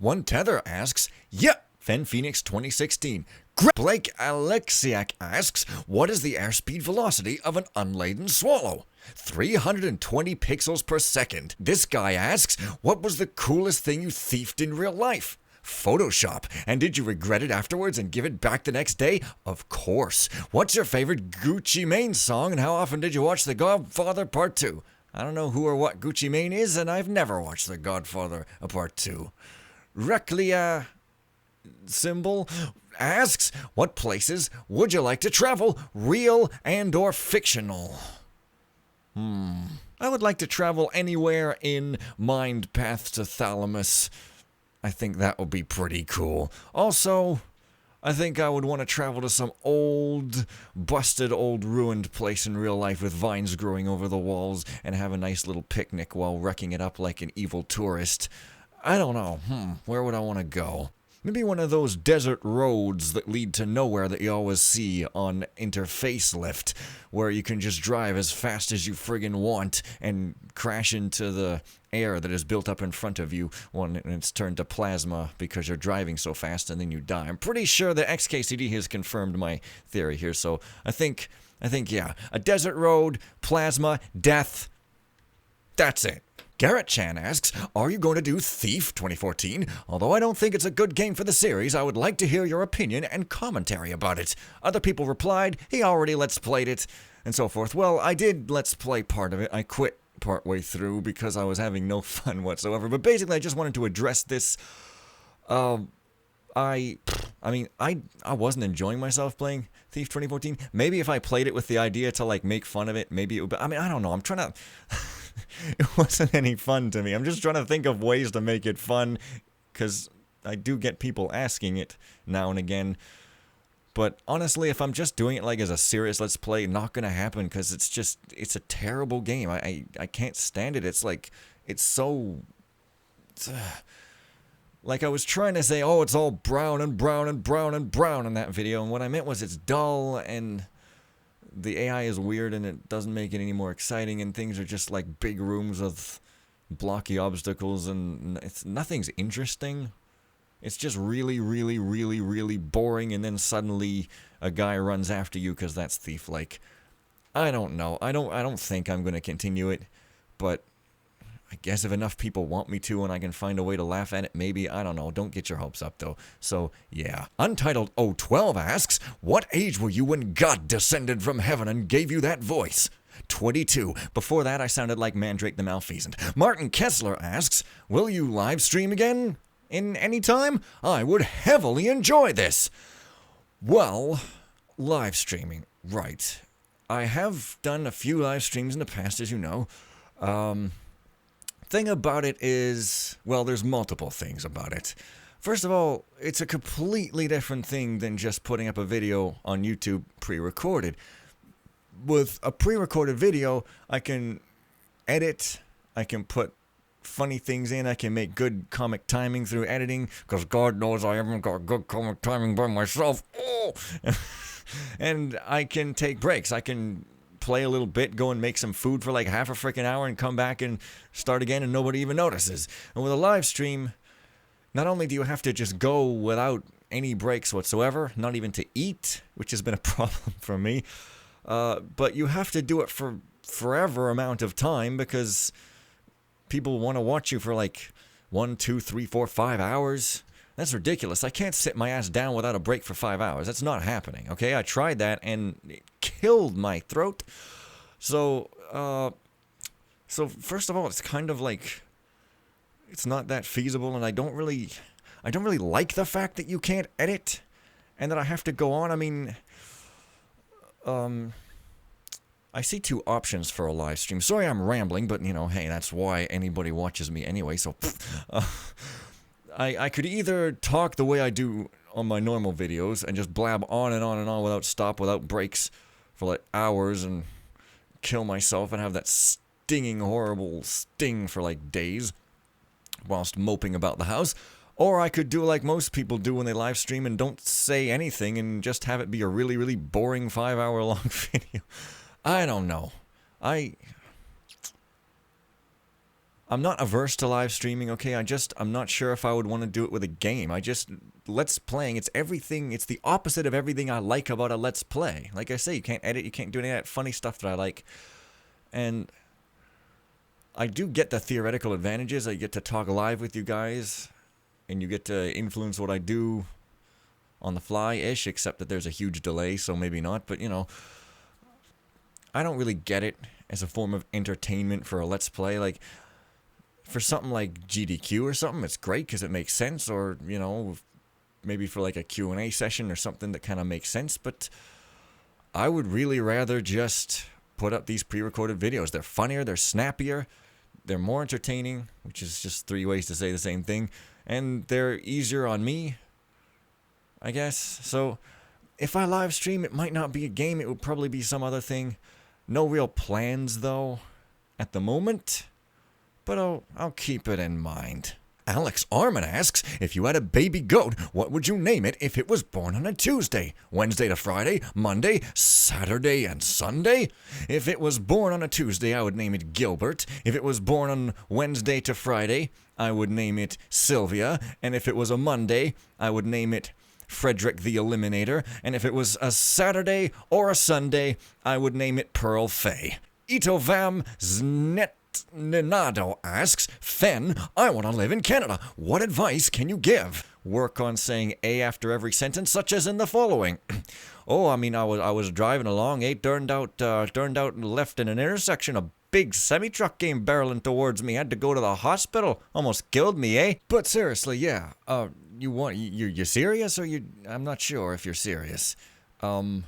One Tether asks, yep, Fen Phoenix 2016. Blake Alexiak asks, what is the airspeed velocity of an unladen swallow? 320 pixels per second. This guy asks, what was the coolest thing you thiefed in real life? Photoshop. And did you regret it afterwards and give it back the next day? Of course. What's your favorite Gucci Mane song and how often did you watch The Godfather Part 2? I don't know who or what Gucci Mane is, and I've never watched The Godfather Part 2. Reclia symbol asks, what places would you like to travel, real and or fictional? I would like to travel anywhere in Mind Path to Thalamus. I think that would be pretty cool. Also, I think I would want to travel to some old, busted, old ruined place in real life with vines growing over the walls and have a nice little picnic while wrecking it up like an evil tourist. I don't know. Where would I want to go? Maybe one of those desert roads that lead to nowhere that you always see on Interface Lift, where you can just drive as fast as you friggin' want and crash into the air that is built up in front of you when it's turned to plasma because you're driving so fast and then you die. I'm pretty sure that XKCD has confirmed my theory here, so I think yeah, a desert road, plasma, death, that's it. Garrett Chan asks, are you going to do Thief 2014? Although I don't think it's a good game for the series, I would like to hear your opinion and commentary about it. Other people replied, he already Let's Played it, and so forth. Well, I did Let's Play part of it. I quit partway through because I was having no fun whatsoever. But basically, I just wanted to address this. I wasn't enjoying myself playing Thief 2014. Maybe if I played it with the idea to, like, make fun of it, maybe it would be, I don't know. I'm trying to... It wasn't any fun to me. I'm just trying to think of ways to make it fun, because I do get people asking it now and again. But honestly, if I'm just doing it like as a serious Let's Play, not gonna happen, because it's a terrible game. I can't stand it. It's like, it's so... like I was trying to say, oh, it's all brown and brown and brown and brown in that video, and what I meant was it's dull and... the AI is weird and it doesn't make it any more exciting, and things are just like big rooms with blocky obstacles, and nothing's interesting. It's just really, really, really, really boring, and then suddenly a guy runs after you because that's Thief-like. I don't know. I don't think I'm going to continue it, but I guess if enough people want me to and I can find a way to laugh at it, maybe. I don't know. Don't get your hopes up, though. So, yeah. Untitled 012 asks, what age were you when God descended from heaven and gave you that voice? 22. Before that, I sounded like Mandrake the Malfeasant. Martin Kessler asks, will you live stream again in any time? I would heavily enjoy this. Well, live streaming. Right. I have done a few live streams in the past, as you know. Thing about it is, well, there's multiple things about it. First of all, it's a completely different thing than just putting up a video on YouTube pre-recorded. With a pre-recorded video, I can edit, I can put funny things in, I can make good comic timing through editing, because God knows I haven't got good comic timing by myself. Oh! And I can take breaks, I can play a little bit, go and make some food for like half a freaking hour and come back and start again and nobody even notices. And with a live stream, not only do you have to just go without any breaks whatsoever, not even to eat, which has been a problem for me, but you have to do it for forever amount of time because people want to watch you for like 1, 2, 3, 4, 5 hours. That's ridiculous. I can't sit my ass down without a break for 5 hours. That's not happening, okay? I tried that, and it killed my throat. So first of all, it's kind of like, it's not that feasible, and I don't really like the fact that you can't edit, and that I have to go on. I mean, I see two options for a live stream. Sorry I'm rambling, but, you know, hey, that's why anybody watches me anyway, so... I could either talk the way I do on my normal videos and just blab on and on and on without stop, without breaks for like hours and kill myself and have that stinging, horrible sting for like days whilst moping about the house. Or I could do like most people do when they live stream and don't say anything and just have it be a really, really boring 5-hour long video. I don't know. I I'm not averse to live streaming, okay? I'm not sure if I would want to do it with a game. Let's playing, it's everything, it's the opposite of everything I like about a let's play. Like I say, you can't edit, you can't do any of that funny stuff that I like. And I do get the theoretical advantages. I get to talk live with you guys, and you get to influence what I do on the fly-ish, except that there's a huge delay, so maybe not. But, you know, I don't really get it as a form of entertainment for a let's play. Like, for something like GDQ or something, it's great because it makes sense. Or, you know, maybe for like a Q&A session or something that kind of makes sense. But I would really rather just put up these pre-recorded videos. They're funnier, they're snappier, they're more entertaining, which is just 3 ways to say the same thing, and they're easier on me, I guess. So if I live stream, it might not be a game, it would probably be some other thing. No real plans though at the moment, but I'll keep it in mind. Alex Armin asks, if you had a baby goat, what would you name it if it was born on a Tuesday? Wednesday to Friday, Monday, Saturday, and Sunday? If it was born on a Tuesday, I would name it Gilbert. If it was born on Wednesday to Friday, I would name it Sylvia. And if it was a Monday, I would name it Frederick the Eliminator. And if it was a Saturday or a Sunday, I would name it Pearl Fay. Itovam Znet Nenado asks, Fen, I want to live in Canada. What advice can you give? Work on saying A after every sentence, such as in the following. Oh, I mean, I was driving along, turned out and left in an intersection. A big semi-truck came barreling towards me. Had to go to the hospital. Almost killed me, eh? But seriously, yeah. You serious or you? I'm not sure if you're serious. I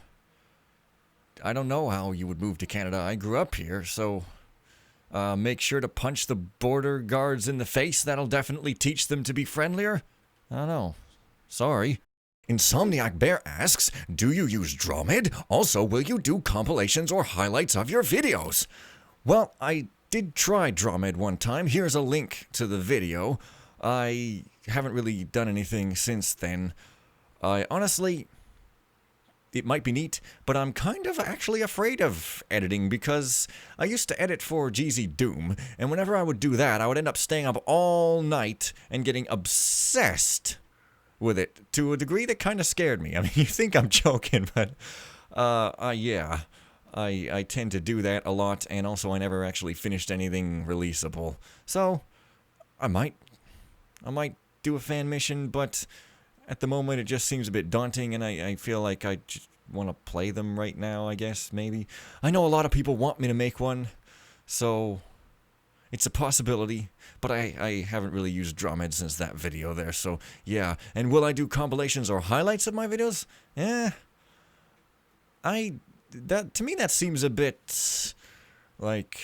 don't know how you would move to Canada. I grew up here, so. Make sure to punch the border guards in the face. That'll definitely teach them to be friendlier. I don't know. Sorry. Insomniac Bear asks, do you use Drumhead? Also, will you do compilations or highlights of your videos? Well, I did try Drumhead one time. Here's a link to the video. I haven't really done anything since then. Honestly, it might be neat, but I'm kind of actually afraid of editing because I used to edit for GZ Doom, and whenever I would do that, I would end up staying up all night and getting obsessed with it to a degree that kind of scared me. I mean, you think I'm joking, but yeah, I tend to do that a lot, and also I never actually finished anything releasable. So I might do a fan mission, but at the moment, it just seems a bit daunting, and I feel like I just want to play them right now, I guess, maybe. I know a lot of people want me to make one, so it's a possibility, but I haven't really used Drumhead since that video there, so yeah. And will I do compilations or highlights of my videos? To me, that seems a bit like,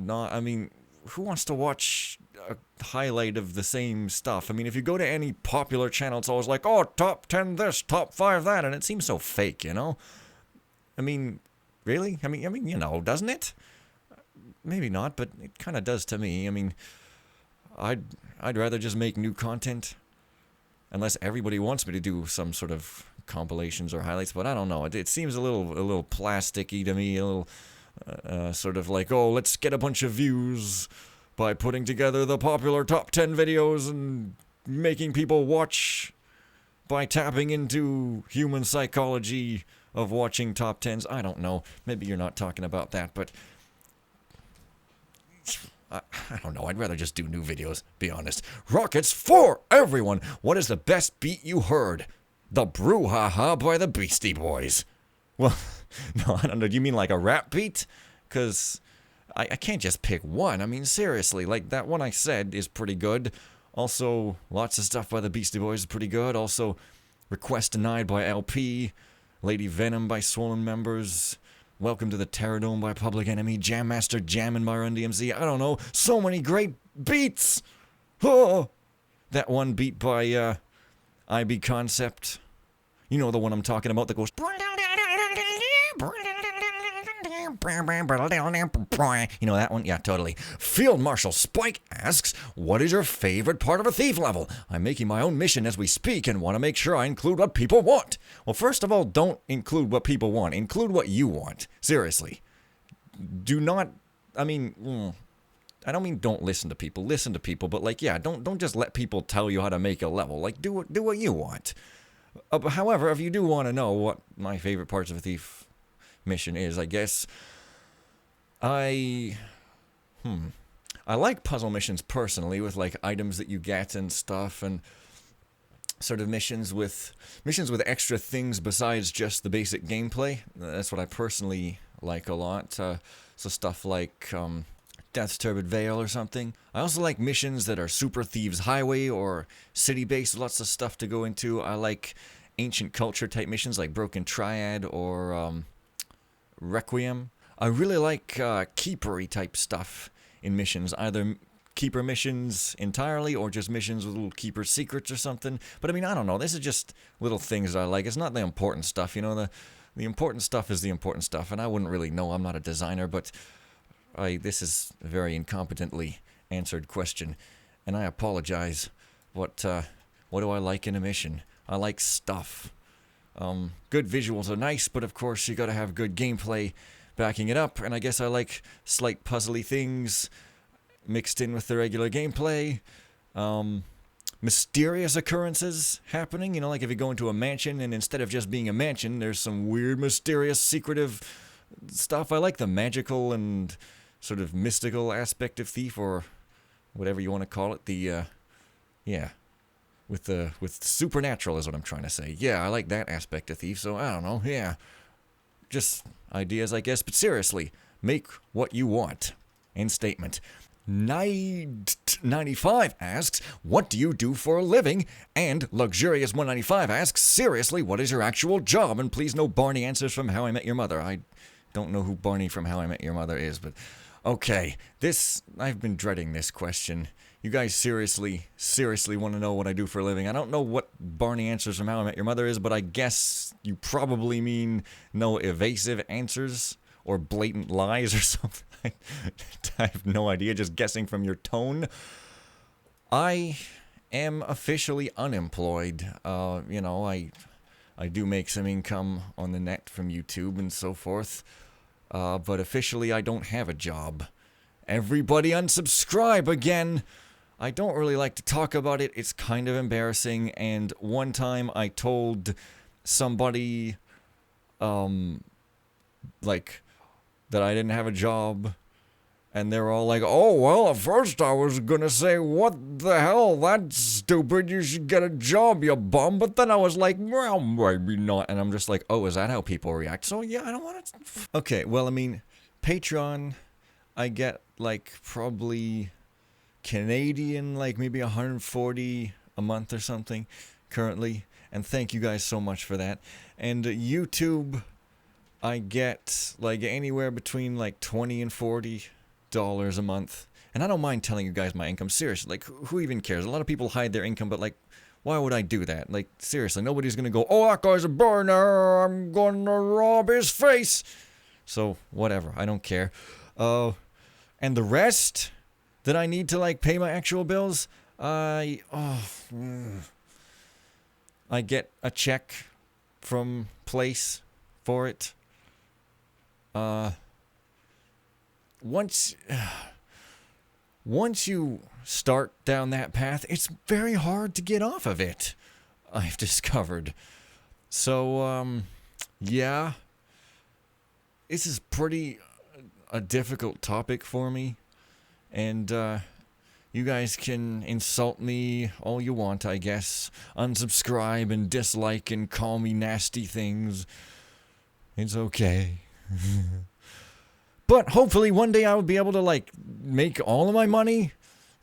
I mean, who wants to watch a highlight of the same stuff? I mean, if you go to any popular channel, it's always like, oh, top 10 this, top 5 that, and it seems so fake, you know? I mean, really? I mean, you know, doesn't it? Maybe not, but it kind of does to me. I mean, I'd rather just make new content, unless everybody wants me to do some sort of compilations or highlights, but I don't know. It seems a little plasticky to me, a little sort of like, oh, let's get a bunch of views by putting together the popular top 10 videos and making people watch by tapping into human psychology of watching top 10s. I don't know. Maybe you're not talking about that, but I don't know. I'd rather just do new videos, be honest. Rockets for everyone. What is the best beat you heard? The Brouhaha by the Beastie Boys. Well, no, I don't know. Do you mean like a rap beat? Because I can't just pick one. I mean, seriously, like that one I said is pretty good. Also, lots of stuff by the Beastie Boys is pretty good. Also, Request Denied by LP, Lady Venom by Swollen Members, Welcome to the Terror Dome by Public Enemy, Jam Master Jammin' by Run DMC. I don't know. So many great beats. Oh, that one beat by IB Concept. You know the one I'm talking about that goes. You know that one? Yeah, totally. Field Marshal Spike asks, what is your favorite part of a thief level? I'm making my own mission as we speak and want to make sure I include what people want. Well, first of all, don't include what people want. Include what you want. Seriously. Do not, I mean, I don't mean don't listen to people. Listen to people, but like, yeah, don't just let people tell you how to make a level. Like, do what you want. However, if you do want to know what my favorite parts of a Thief mission is, I guess I like puzzle missions personally, with like items that you get and stuff, and sort of missions with extra things besides just the basic gameplay. That's what I personally like a lot. So stuff like Death's Turbid Veil or something. I also like missions that are Super Thieves Highway or city-based, lots of stuff to go into. I like ancient culture type missions like Broken Triad or Requiem. I really like keepery type stuff in missions, either keeper missions entirely or just missions with little keeper secrets or something. But I mean, I don't know, this is just little things that I like. It's not the important stuff, you know. The important stuff is the important stuff, and I wouldn't really know. I'm not a designer, but this is a very incompetently answered question, and I apologize. What do I like in a mission? I like stuff. Good visuals are nice, but of course you gotta have good gameplay backing it up, and I guess I like slight puzzly things mixed in with the regular gameplay. Mysterious occurrences happening, you know, like if you go into a mansion and instead of just being a mansion, there's some weird, mysterious, secretive stuff. I like the magical and sort of mystical aspect of Thief, or whatever you want to call it. With supernatural is what I'm trying to say. Yeah, I like that aspect of Thief, so I don't know, yeah. Just ideas, I guess, but seriously, make what you want. End statement. 95 asks, what do you do for a living? And Luxurious 195 asks, seriously, what is your actual job? And please no Barney answers from How I Met Your Mother. I don't know who Barney from How I Met Your Mother is, but okay. I've been dreading this question. You guys seriously want to know what I do for a living. I don't know what Barney answers from How I Met Your Mother is, but I guess you probably mean no evasive answers or blatant lies or something. I have no idea, just guessing from your tone. I am officially unemployed. You know, I do make some income on the net from YouTube and so forth. But officially I don't have a job. Everybody unsubscribe again! I don't really like to talk about it. It's kind of embarrassing. And one time I told somebody, like, that I didn't have a job, and they were all like, oh, well, at first I was gonna say, what the hell, that's stupid, you should get a job, you bum, but then I was like, well, maybe not, and I'm just like, oh, is that how people react? So, yeah, I don't want to... Okay, well, I mean, Patreon, I get, like, probably Canadian, like, maybe 140 a month or something, currently, and thank you guys so much for that, and YouTube... I get, like, anywhere between, like, $20 and $40 a month. And I don't mind telling you guys my income. Seriously, like, who even cares? A lot of people hide their income, but, like, why would I do that? Like, seriously, nobody's gonna go, oh, that guy's a burner, I'm gonna rob his face. So, whatever, I don't care. And the rest that I need to, like, pay my actual bills, I get a check from Place for it. Once you start down that path, it's very hard to get off of it, I've discovered. So, yeah, this is pretty a difficult topic for me, and, you guys can insult me all you want, I guess, unsubscribe and dislike and call me nasty things. It's okay. But hopefully one day I will be able to, like, make all of my money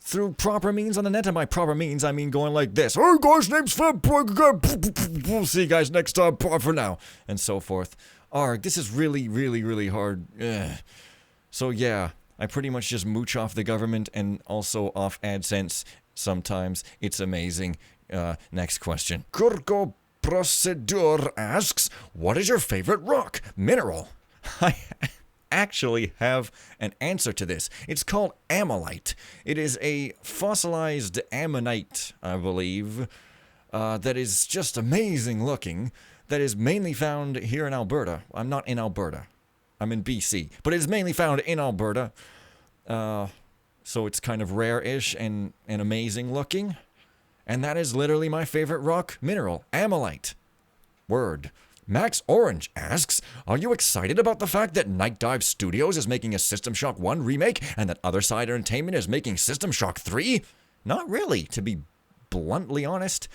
through proper means on the net. And by proper means, I mean going like this. Hey guys, name's Fab. We'll see you guys next time. Bye for now. And so forth. Arg, this is really, really, really hard. Ugh. So yeah, I pretty much just mooch off the government and also off AdSense sometimes. It's amazing. Next question. Kurko Procedure asks, what is your favorite rock mineral? I actually have an answer to this. It's called ammonite. It is a fossilized ammonite, I believe, that is just amazing looking, that is mainly found here in Alberta. I'm not in Alberta. I'm in BC. But it is mainly found in Alberta. so it's kind of rare-ish and amazing looking. And that is literally my favorite rock mineral, Ammolite. Word. Max Orange asks, are you excited about the fact that Night Dive Studios is making a System Shock 1 remake and that Other Side Entertainment is making System Shock 3? Not really, to be bluntly honest.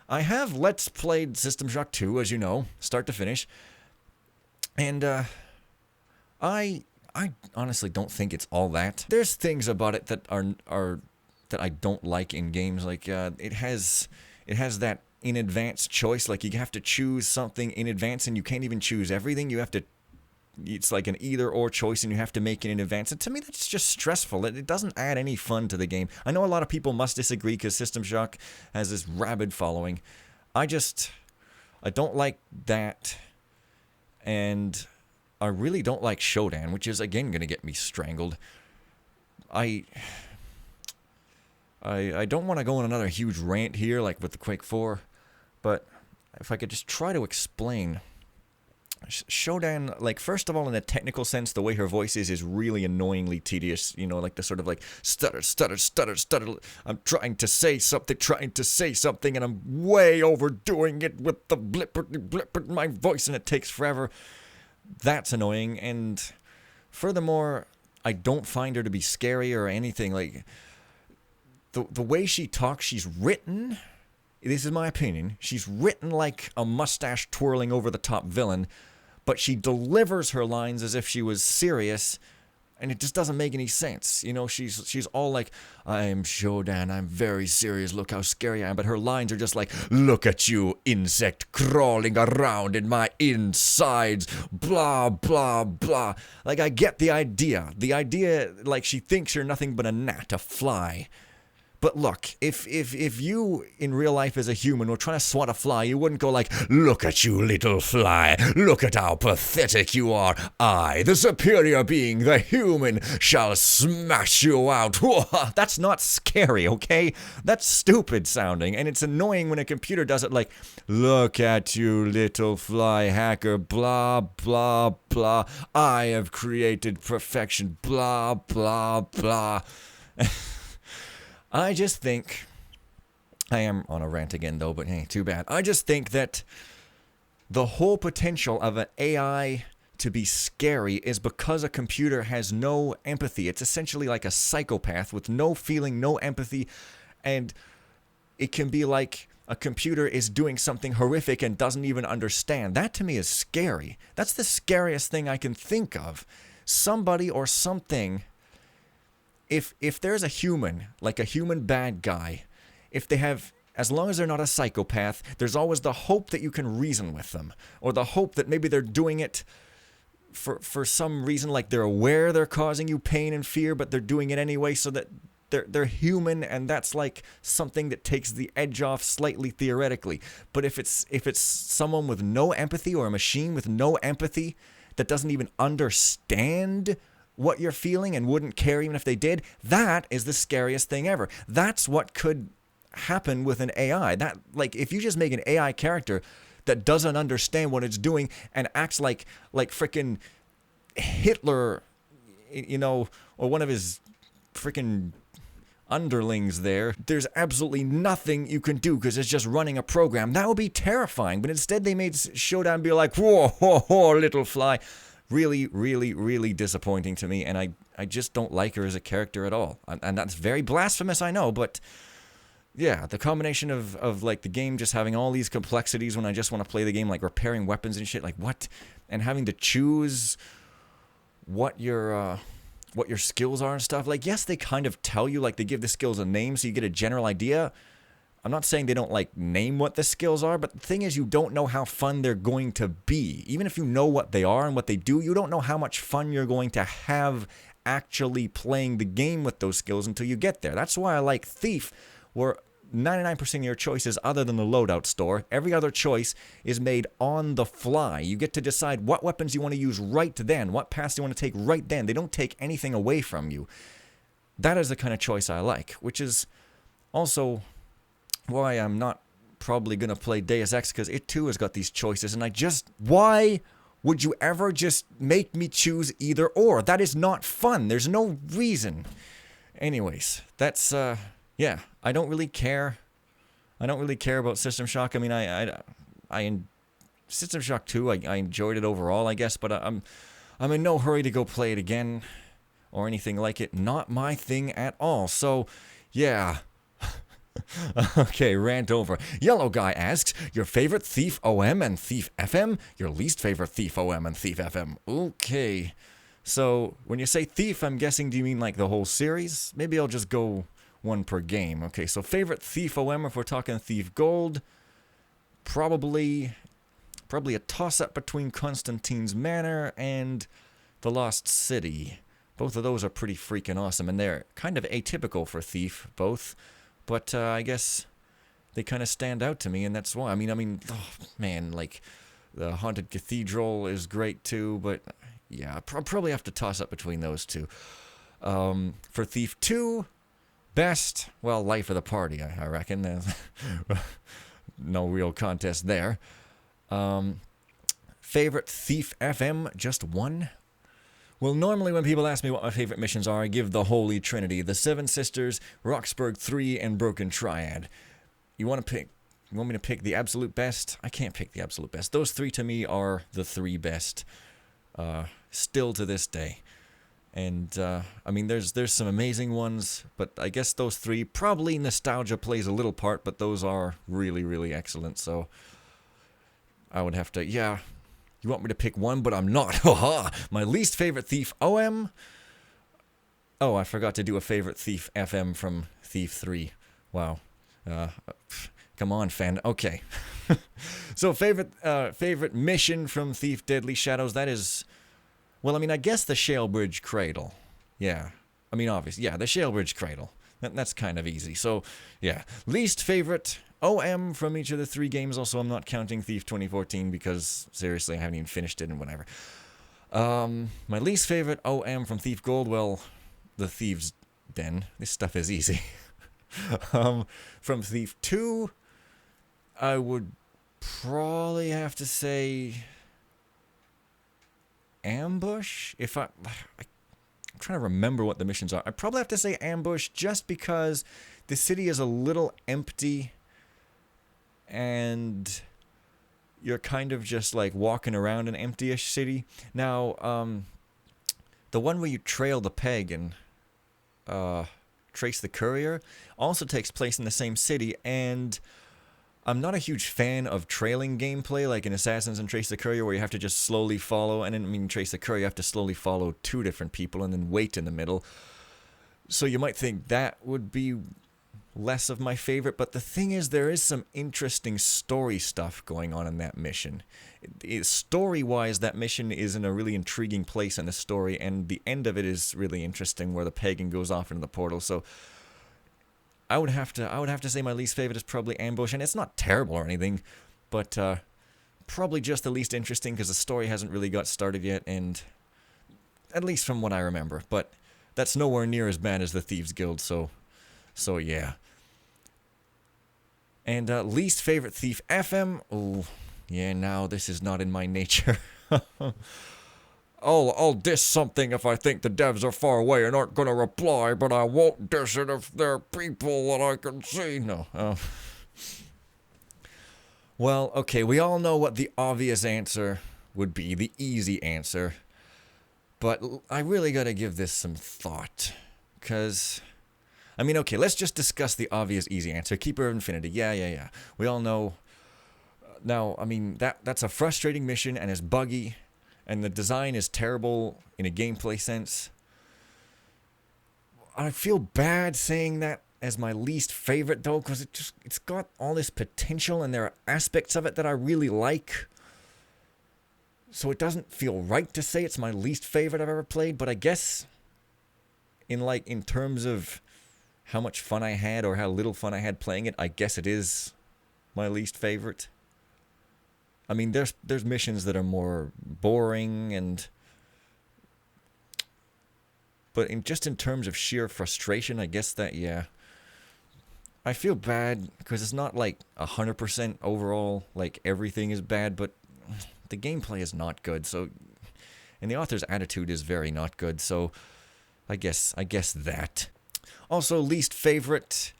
I have Let's Played System Shock 2, as you know, start to finish. And, I honestly don't think it's all that. There's things about it that are that I don't like in games. Like, it has that in advance choice. Like, you have to choose something in advance, and you can't even choose everything. You have to. It's like an either or choice, and you have to make it in advance. And to me, that's just stressful. It doesn't add any fun to the game. I know a lot of people must disagree because System Shock has this rabid following. I don't like that, and I really don't like Shodan, which is again gonna get me strangled. I don't want to go on another huge rant here, like with the Quake 4, but if I could just try to explain. Shodan, like, first of all, in a technical sense, the way her voice is really annoyingly tedious, you know, like the sort of like, stutter, stutter, stutter, stutter, I'm trying to say something, and I'm way overdoing it with the blip in my voice, and it takes forever. That's annoying, and furthermore, I don't find her to be scary or anything. Like, the way she talks, she's written, this is my opinion, she's written like a mustache twirling over the top villain, but she delivers her lines as if she was serious, and it just doesn't make any sense. You know, she's all like, I'm Shodan, I'm very serious, look how scary I am, but her lines are just like, look at you, insect crawling around in my insides, blah, blah, blah. Like, I get the idea, like, she thinks you're nothing but a gnat, a fly. But look, if you, in real life as a human, were trying to swat a fly, you wouldn't go like, look at you, little fly, look at how pathetic you are. I, the superior being, the human, shall smash you out. That's not scary, okay? That's stupid sounding, and it's annoying when a computer does it like, look at you, little fly hacker, blah, blah, blah. I have created perfection, blah, blah, blah. I just think, I am on a rant again though, but hey, too bad. I just think that the whole potential of an AI to be scary is because a computer has no empathy. It's essentially like a psychopath with no feeling, no empathy, and it can be like a computer is doing something horrific and doesn't even understand. That to me is scary. That's the scariest thing I can think of. Somebody or something. If there's a human, like a human bad guy, if they have, as long as they're not a psychopath, there's always the hope that you can reason with them. Or the hope that maybe they're doing it for some reason, like they're aware they're causing you pain and fear, but they're doing it anyway so that they're human, and that's like something that takes the edge off slightly theoretically. But if it's someone with no empathy, or a machine with no empathy that doesn't even understand what you're feeling and wouldn't care even if they did, that is the scariest thing ever. That's what could happen with an AI. That, like, if you just make an AI character that doesn't understand what it's doing and acts like frickin' Hitler, you know, or one of his frickin' underlings there, there's absolutely nothing you can do because it's just running a program. That would be terrifying. But instead they made Shodan be like, whoa, whoa, whoa, little fly. Really, really, really disappointing to me, and I just don't like her as a character at all. And that's very blasphemous, I know, but yeah, the combination of like the game just having all these complexities when I just want to play the game, like repairing weapons and shit, like what? And having to choose what your skills are and stuff. Like, yes, they kind of tell you, like they give the skills a name so you get a general idea. I'm not saying they don't, like, name what the skills are, but the thing is you don't know how fun they're going to be. Even if you know what they are and what they do, you don't know how much fun you're going to have actually playing the game with those skills until you get there. That's why I like Thief, where 99% of your choices, other than the loadout store, every other choice is made on the fly. You get to decide what weapons you want to use right then, what paths you want to take right then. They don't take anything away from you. That is the kind of choice I like, which is also why I'm not probably going to play Deus Ex, because it too has got these choices, and why would you ever just make me choose either or? That is not fun. There's no reason. Anyways, that's, yeah, I don't really care. I don't really care about System Shock. I mean, System Shock 2, I enjoyed it overall, I guess, but I'm in no hurry to go play it again or anything like it. Not my thing at all. So, yeah. Okay, rant over. Yellow Guy asks, your favorite Thief OM and Thief FM? Your least favorite Thief OM and Thief FM? Okay. So, when you say Thief, I'm guessing, do you mean like the whole series? Maybe I'll just go one per game. Okay, so favorite Thief OM, if we're talking Thief Gold, probably a toss-up between Constantine's Manor and The Lost City. Both of those are pretty freaking awesome, and they're kind of atypical for Thief, both. But I guess they kind of stand out to me, and that's why. I mean, oh, man, like, the Haunted Cathedral is great too, but yeah, I'll probably have to toss up between those two. For Thief 2, best, well, Life of the Party, I reckon. No real contest there. Favorite Thief FM, just one? Well, normally when people ask me what my favorite missions are, I give the Holy Trinity, the Seven Sisters, Roxburgh 3, and Broken Triad. You want me to pick the absolute best? I can't pick the absolute best. Those three to me are the three best, still to this day. And, I mean, there's some amazing ones, but I guess those three, probably nostalgia plays a little part, but those are really, really excellent, so I would have to, yeah, you want me to pick one, but I'm not. Haha! My least favorite Thief OM? Oh, I forgot to do a favorite Thief FM from Thief 3. Wow. Come on, fan. Okay. So, favorite mission from Thief Deadly Shadows, that is, well, I mean, I guess the Shalebridge Cradle. Yeah. I mean, obviously, yeah, the Shalebridge Cradle. That's kind of easy. So, yeah. Least favorite OM from each of the three games. Also, I'm not counting Thief 2014 because, seriously, I haven't even finished it and whatever. My least favorite OM from Thief Gold, well, the Thieves' Den. This stuff is easy. From Thief 2, I would probably have to say Ambush. I'm trying to remember what the missions are. I'd probably have to say Ambush just because the city is a little empty and you're kind of just like walking around an empty-ish city. Now, the one where you trail the peg and trace the courier also takes place in the same city, and I'm not a huge fan of trailing gameplay like in Assassins and Trace the Courier where you have to just slowly follow, and in Trace the Courier you have to slowly follow two different people and then wait in the middle. So you might think that would be less of my favorite, but the thing is, there is some interesting story stuff going on in that mission. Story-wise, that mission is in a really intriguing place in the story, and the end of it is really interesting where the pagan goes off into the portal. So I would have to say my least favorite is probably Ambush, and it's not terrible or anything, but probably just the least interesting because the story hasn't really got started yet, and at least from what I remember. But that's nowhere near as bad as the Thieves Guild, so yeah. And least favorite Thief FM? Oh, yeah, now this is not in my nature. I'll diss something if I think the devs are far away and aren't gonna reply, but I won't diss it if they're people that I can see. No. Well, okay, we all know what the obvious answer would be, the easy answer. But I really gotta give this some thought. Because, I mean, okay, let's just discuss the obvious easy answer. Keeper of Infinity. Yeah. We all know. Now, I mean, that's a frustrating mission and is buggy. And the design is terrible in a gameplay sense. I feel bad saying that as my least favorite, though, because it's got all this potential, and there are aspects of it that I really like. So it doesn't feel right to say it's my least favorite I've ever played, but I guess in terms of how much fun I had or how little fun I had playing it, I guess it is my least favorite. I mean, there's missions that are more boring, but in terms of sheer frustration, I guess that, yeah. I feel bad because it's not like 100% overall, like everything is bad, but the gameplay is not good, so, and the author's attitude is very not good, so I guess that. Also, least favorite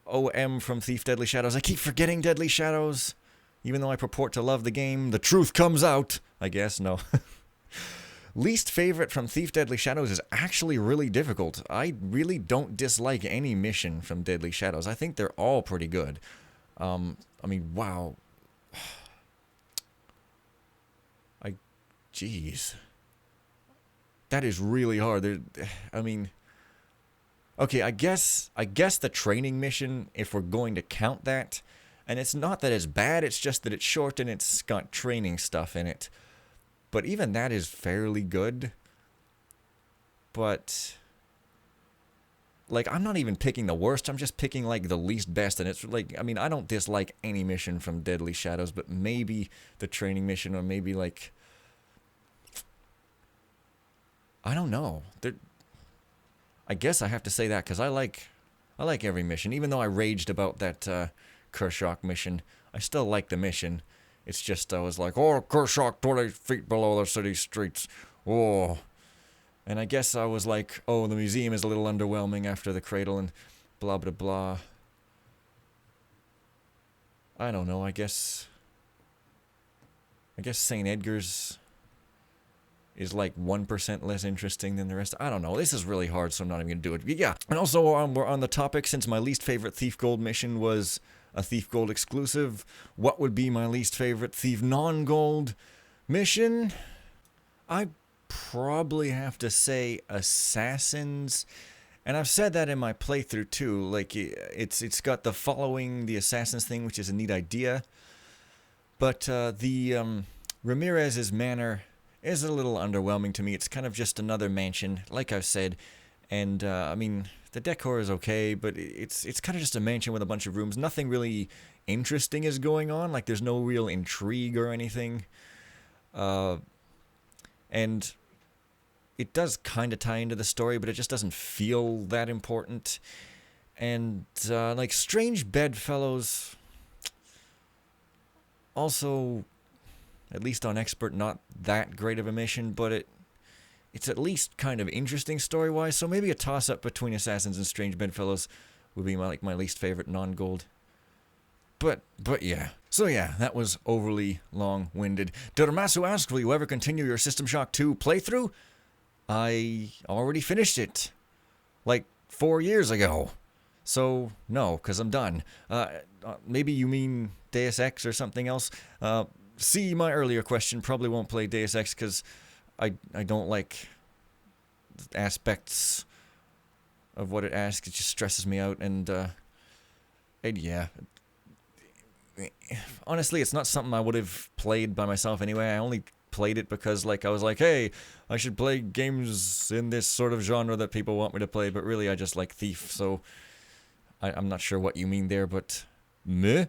OM from Thief Deadly Shadows. I keep forgetting Deadly Shadows. Even though I purport to love the game, the truth comes out. I guess, no. Least favorite from Thief Deadly Shadows is actually really difficult. I really don't dislike any mission from Deadly Shadows. I think they're all pretty good. I mean, wow. Jeez. That is really hard. I mean, okay, I guess the training mission, if we're going to count that, and it's not that it's bad, it's just that it's short and it's got training stuff in it. But even that is fairly good. But, like, I'm not even picking the worst, I'm just picking, like, the least best. And it's, like, I mean, I don't dislike any mission from Deadly Shadows, but maybe the training mission, or maybe, like, I don't know. I guess I have to say that, because I like every mission. Even though I raged about that Kershak mission, I still like the mission. It's just, I was like, oh, Kershak, 20 feet below the city streets. Oh. And I guess I was like, oh, the museum is a little underwhelming after the cradle and blah, blah, blah. I don't know, I guess St. Edgar's is like 1% less interesting than the rest. I don't know. This is really hard, so I'm not even going to do it. But yeah. And also, we're on the topic, since my least favorite Thief Gold mission was a Thief Gold exclusive, what would be my least favorite Thief non-gold mission? I probably have to say Assassins. And I've said that in my playthrough too. Like, it's got the following the Assassins thing, which is a neat idea. But the Ramirez's Manor is a little underwhelming to me. It's kind of just another mansion, like I've said. And, I mean, the decor is okay, but it's kind of just a mansion with a bunch of rooms. Nothing really interesting is going on. Like, there's no real intrigue or anything. And it does kind of tie into the story, but it just doesn't feel that important. And, like, Strange Bedfellows, also, at least on Expert, not that great of a mission, but it's at least kind of interesting story-wise, so maybe a toss-up between Assassins and Strange Bedfellows would be my least favorite non-gold. But yeah. So yeah, that was overly long-winded. Doramasu asked, will you ever continue your System Shock 2 playthrough? I already finished it, like, 4 years ago. So, no, because I'm done. Maybe you mean Deus Ex or something else? See my earlier question, probably won't play Deus Ex because I don't like aspects of what it asks. It just stresses me out, and yeah. Honestly, it's not something I would have played by myself anyway. I only played it because, like, I was like, hey, I should play games in this sort of genre that people want me to play, but really I just like Thief, so I'm not sure what you mean there, but meh.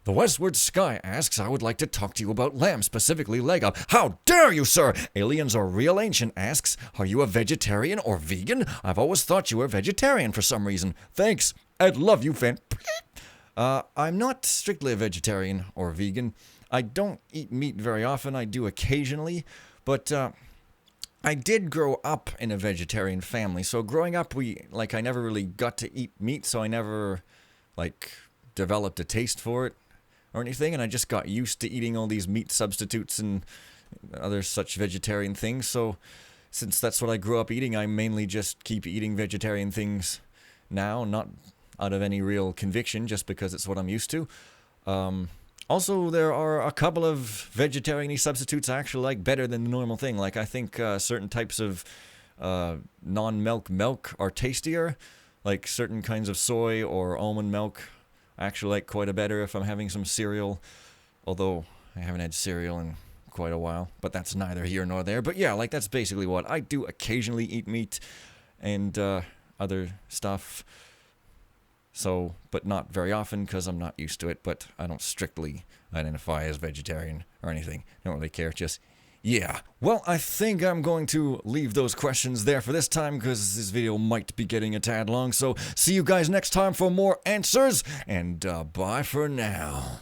The Westward Sky asks, I would like to talk to you about lamb, specifically leg up. How dare you, sir? Aliens are real ancient asks, are you a vegetarian or vegan? I've always thought you were vegetarian for some reason. Thanks. I'd love you, fan. I'm not strictly a vegetarian or vegan. I don't eat meat very often. I do occasionally, but I did grow up in a vegetarian family. So growing up, I never really got to eat meat, so I never, like, developed a taste for it or anything, and I just got used to eating all these meat substitutes and other such vegetarian things. So since that's what I grew up eating, I mainly just keep eating vegetarian things now, not out of any real conviction, just because it's what I'm used to. Also, there are a couple of vegetarian-y substitutes I actually like better than the normal thing. Like, I think certain types of non-milk milk are tastier. Like, certain kinds of soy or almond milk I actually like quite a better if I'm having some cereal. Although, I haven't had cereal in quite a while. But that's neither here nor there. But yeah, like, that's basically what I do. Occasionally eat meat and other stuff. So, but not very often because I'm not used to it, but I don't strictly identify as vegetarian or anything. Don't really care, just, yeah. Well, I think I'm going to leave those questions there for this time because this video might be getting a tad long. So, see you guys next time for more answers, and bye for now.